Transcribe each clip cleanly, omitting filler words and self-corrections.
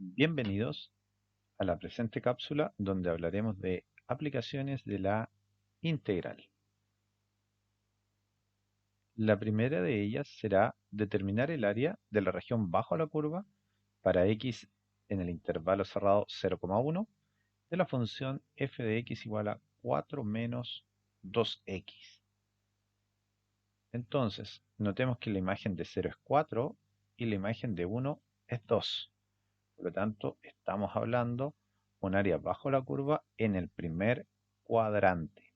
Bienvenidos a la presente cápsula donde hablaremos de aplicaciones de la integral. La primera de ellas será determinar el área de la región bajo la curva para x en el intervalo cerrado 0,1 de la función f de x igual a 4 menos 2x. Entonces, notemos que la imagen de 0 es 4 y la imagen de 1 es 2. Por lo tanto, estamos hablando un área bajo la curva en el primer cuadrante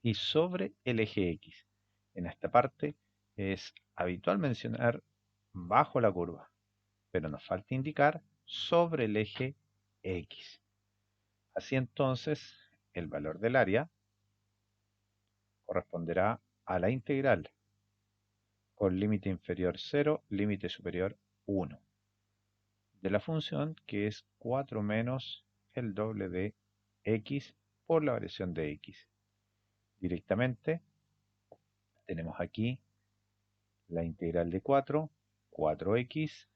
y sobre el eje X. En esta parte es habitual mencionar bajo la curva, pero nos falta indicar sobre el eje X. Así entonces, el valor del área corresponderá a la integral con límite inferior 0, límite superior 1. De la función que es 4 menos el doble de x por la variación de x. Directamente tenemos aquí la integral de 4, 4x,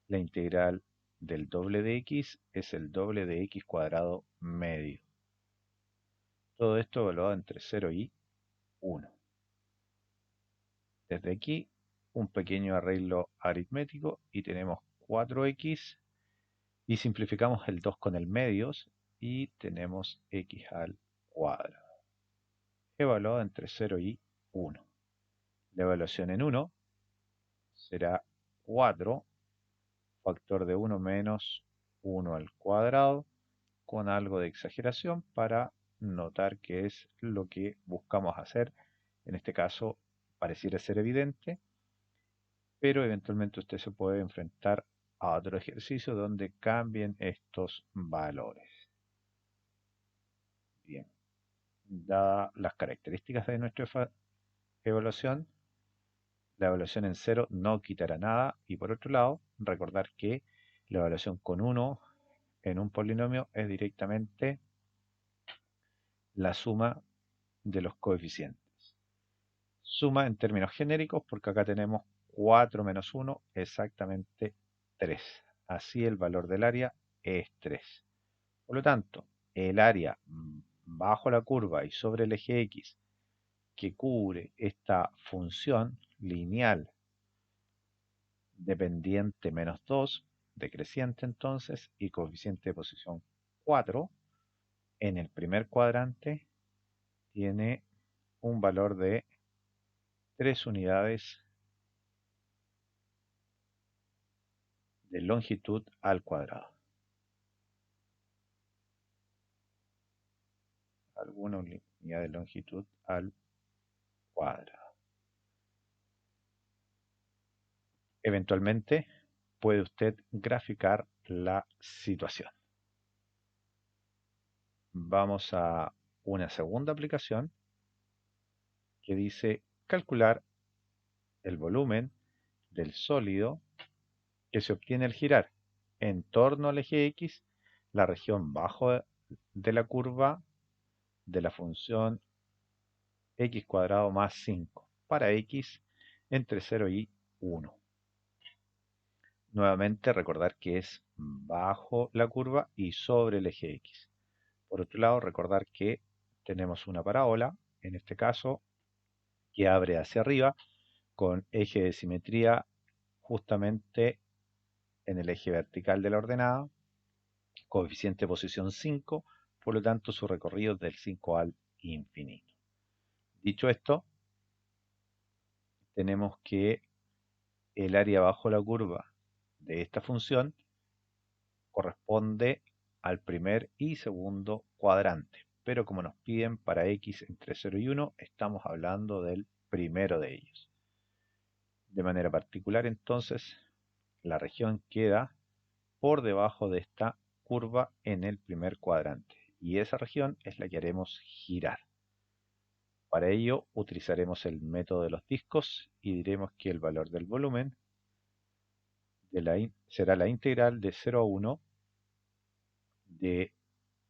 la integral del doble de x es el doble de x cuadrado medio. Todo esto evaluado entre 0 y 1. Desde aquí un pequeño arreglo aritmético y tenemos 4x y simplificamos el 2 con el medios y tenemos x al cuadrado, evaluado entre 0 y 1. La evaluación en 1 será 4, factor de 1 menos 1 al cuadrado, con algo de exageración para notar que es lo que buscamos hacer. En este caso pareciera ser evidente, pero eventualmente usted se puede enfrentar a otro ejercicio donde cambien estos valores. Bien, dadas las características de nuestra evaluación, la evaluación en 0 no quitará nada y por otro lado, recordar que la evaluación con 1 en un polinomio es directamente la suma de los coeficientes. Suma en términos genéricos porque acá tenemos 4 menos 1, exactamente 3. Así el valor del área es 3. Por lo tanto, el área bajo la curva y sobre el eje X que cubre esta función lineal dependiente menos 2, decreciente entonces, y coeficiente de posición 4, en el primer cuadrante tiene un valor de 3 unidades de longitud al cuadrado. Alguna unidad de longitud al cuadrado. Eventualmente puede usted graficar la situación. Vamos a una segunda aplicación que dice calcular el volumen del sólido que se obtiene al girar en torno al eje X la región bajo de la curva de la función x cuadrado más 5 para x entre 0 y 1. Nuevamente recordar que es bajo la curva y sobre el eje X. Por otro lado, recordar que tenemos una parábola, en este caso, que abre hacia arriba con eje de simetría justamente en el eje vertical de la ordenada, coeficiente de posición 5, por lo tanto su recorrido es del 5 al infinito. Dicho esto, tenemos que el área bajo la curva de esta función corresponde al primer y segundo cuadrante, pero como nos piden para x entre 0 y 1, estamos hablando del primero de ellos. De manera particular, entonces, la región queda por debajo de esta curva en el primer cuadrante, y esa región es la que haremos girar. Para ello utilizaremos el método de los discos y diremos que el valor del volumen será la integral de 0 a 1 de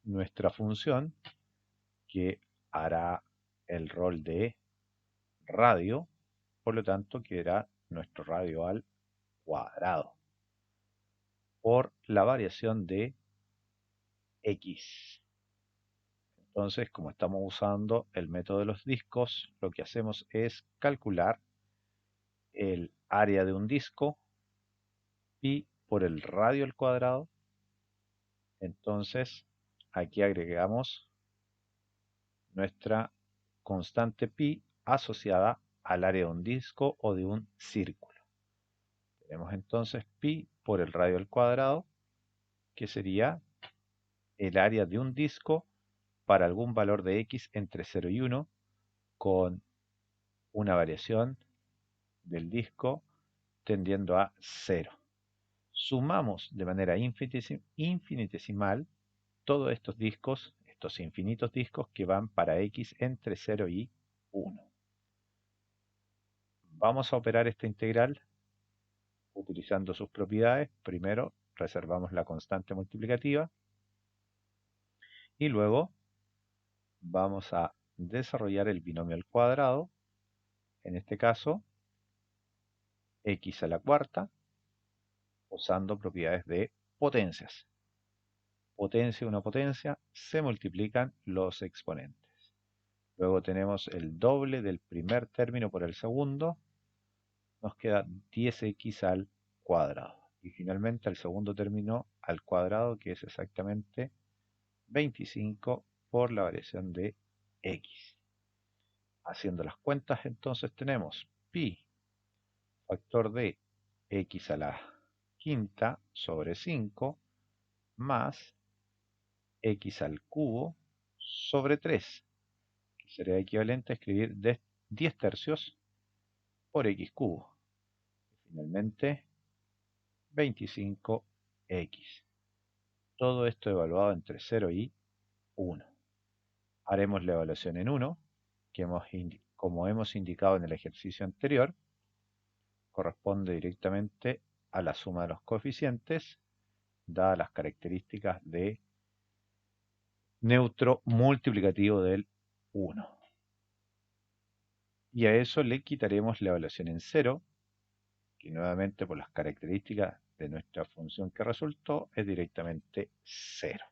nuestra función que hará el rol de radio, por lo tanto quedará nuestro radio al cuadrado. por la variación de X. Entonces, como estamos usando el método de los discos, lo que hacemos es calcular el área de un disco pi por el radio al cuadrado. Entonces, aquí agregamos nuestra constante pi asociada al área de un disco o de un círculo. Tenemos entonces pi por el radio al cuadrado, que sería el área de un disco para algún valor de x entre 0 y 1, con una variación del disco tendiendo a 0. Sumamos de manera infinitesimal todos estos discos, estos infinitos discos que van para x entre 0 y 1. Vamos a operar esta integral utilizando sus propiedades. Primero reservamos la constante multiplicativa y luego vamos a desarrollar el binomio al cuadrado, en este caso x a la cuarta, usando propiedades de potencias. Potencia y una potencia se multiplican los exponentes. Luego tenemos el doble del primer término por el segundo, nos queda 10x al cuadrado. Y finalmente el segundo término al cuadrado, que es exactamente 25 por la variación de x. Haciendo las cuentas, entonces tenemos pi factor de x a la quinta sobre 5 más x al cubo sobre 3, que sería equivalente a escribir 10 tercios por x cubo. Finalmente, 25x. Todo esto evaluado entre 0 y 1. Haremos la evaluación en 1, que como hemos indicado en el ejercicio anterior, corresponde directamente a la suma de los coeficientes, dadas las características de neutro multiplicativo del 1. Y a eso le quitaremos la evaluación en 0, que nuevamente por las características de nuestra función que resultó es directamente 0.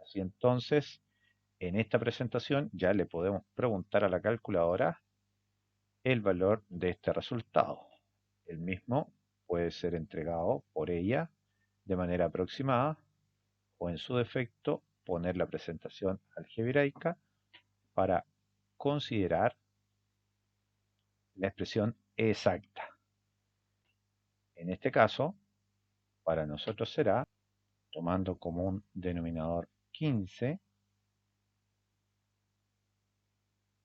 Así entonces, en esta presentación ya le podemos preguntar a la calculadora el valor de este resultado. El mismo puede ser entregado por ella de manera aproximada o en su defecto poner la presentación algebraica para considerar la expresión exacta. En este caso, para nosotros será, tomando como un denominador 15,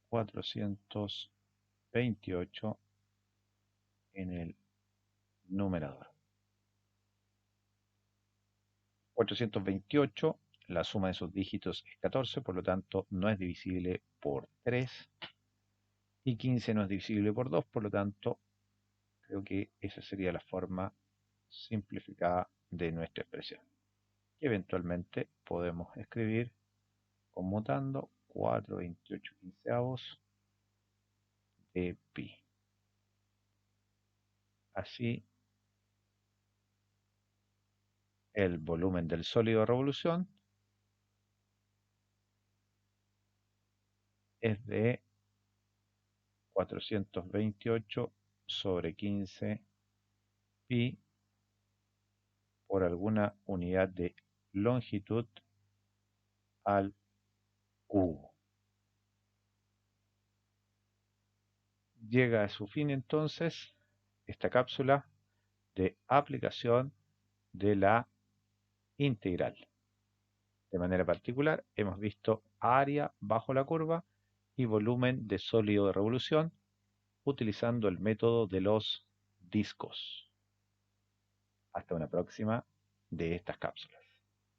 428 en el numerador. 428, la suma de sus dígitos es 14, por lo tanto no es divisible por 3. Y 15 no es divisible por 2, por lo tanto creo que esa sería la forma simplificada de nuestra expresión. Y eventualmente podemos escribir conmutando 4,28 quinceavos de pi. Así, el volumen del sólido de revolución es de 428 sobre 15 pi por alguna unidad de longitud al cubo. Llega a su fin entonces esta cápsula de aplicación de la integral. De manera particular, hemos visto área bajo la curva y volumen de sólido de revolución utilizando el método de los discos. Hasta una próxima de estas cápsulas.